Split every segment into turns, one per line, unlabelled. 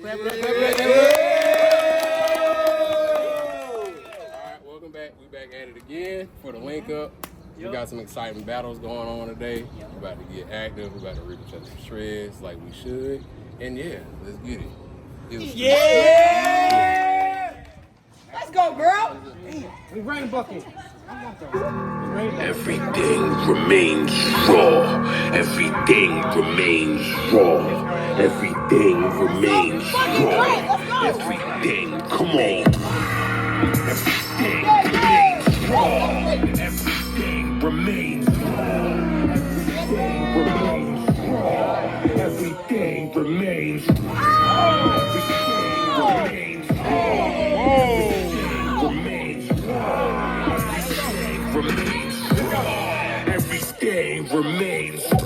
Clap. All right, welcome back. We back at it again for the link up. We got some exciting battles going on today. We're about to get active. We're about to rip each other to shreds like we should. And yeah, let's get it.
Let's go, girl.
We rain bucket.
Everything remains raw. Everything remains raw. Everything remains raw. Everything, come on. Everything remains raw. Everything remains raw. Everything remains raw. Everything remains raw. Everything remains raw. Everything remains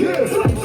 Yeah.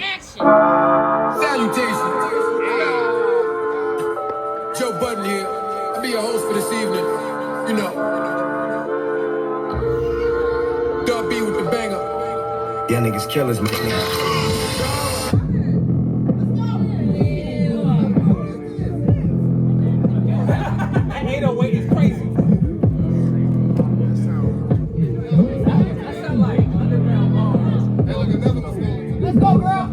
Action.
Salutations. Joe Budden here. I'll be your host for this evening. You know, Dub B with the banger.
Y'all niggas killers, man.
That 808 is crazy. That sound like underground bars.
Let's go, girl.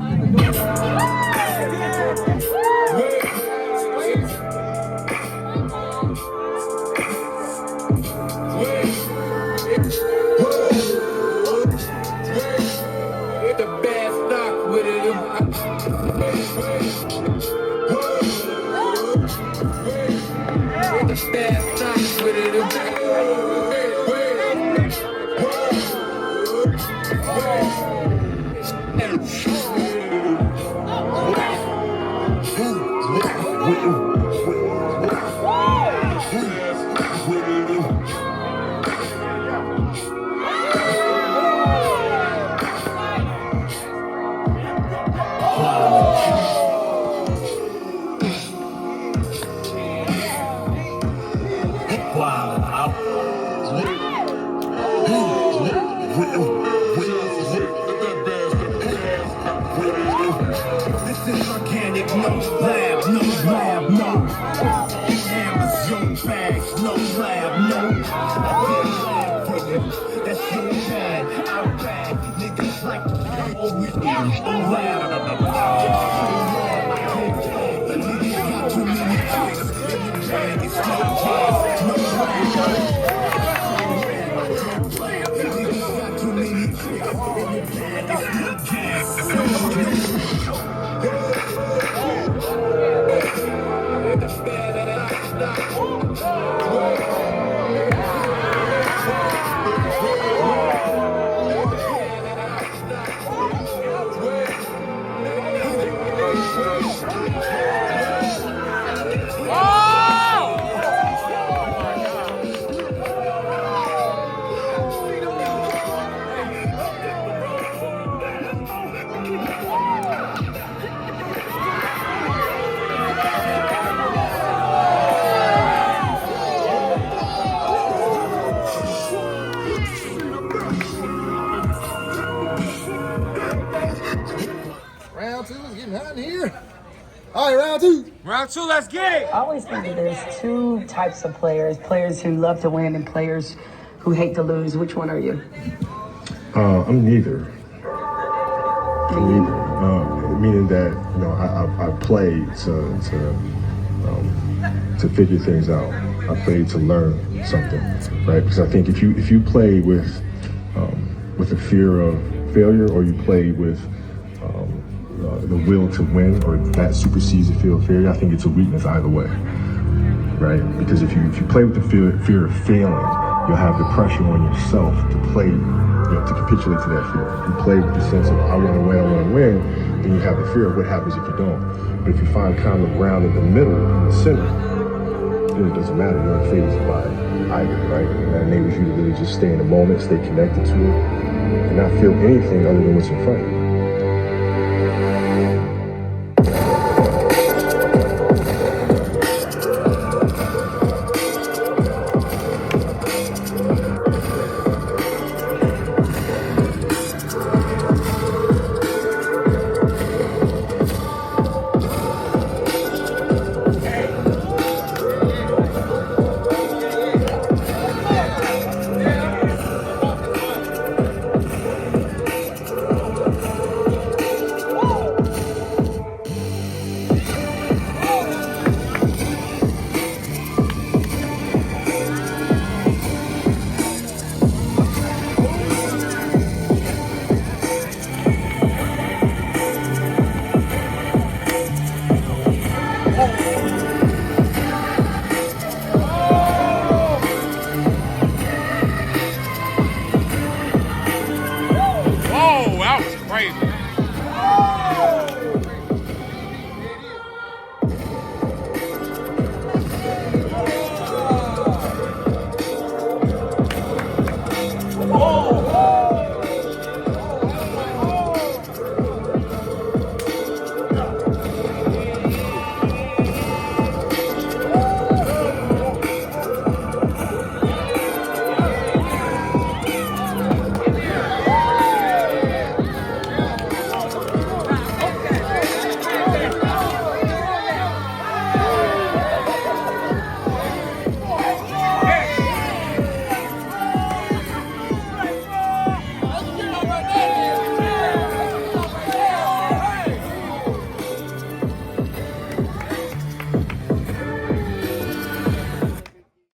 The bad knock with it. The bad knock with it.
This is organic, no lab, no lab, no. Amazon bags, no lab, no. I did lab for you, that's your bad. I'm bad, niggas like I'm always in lab. The niggas got too many tricks. In the bag, it's no jazz, no lab. The niggas got too many tricks. In the bag, it's no jazz.
Round two is getting hot in here. All right, round two.
Round two, let's get it.
I always think that there's two types of players who love to win and players who hate to lose. Which one are you?
I'm neither. Meaning that, you know, I play to figure things out. I play to learn something, right? Because I think if you play with a fear of failure, or you play with the will to win, or that supersedes the fear of failure, I think it's a weakness either way, right? Because if you play with the fear of failing, you'll have the pressure on yourself to play, to capitulate to that fear. If you play with the sense of I want to win, then you have the fear of what happens if you don't. But if you find common ground in the middle, in the center, then it doesn't matter. You're unfazed by either, right? And that enables you to really just stay in the moment, stay connected to it, and not feel anything other than what's in front of you.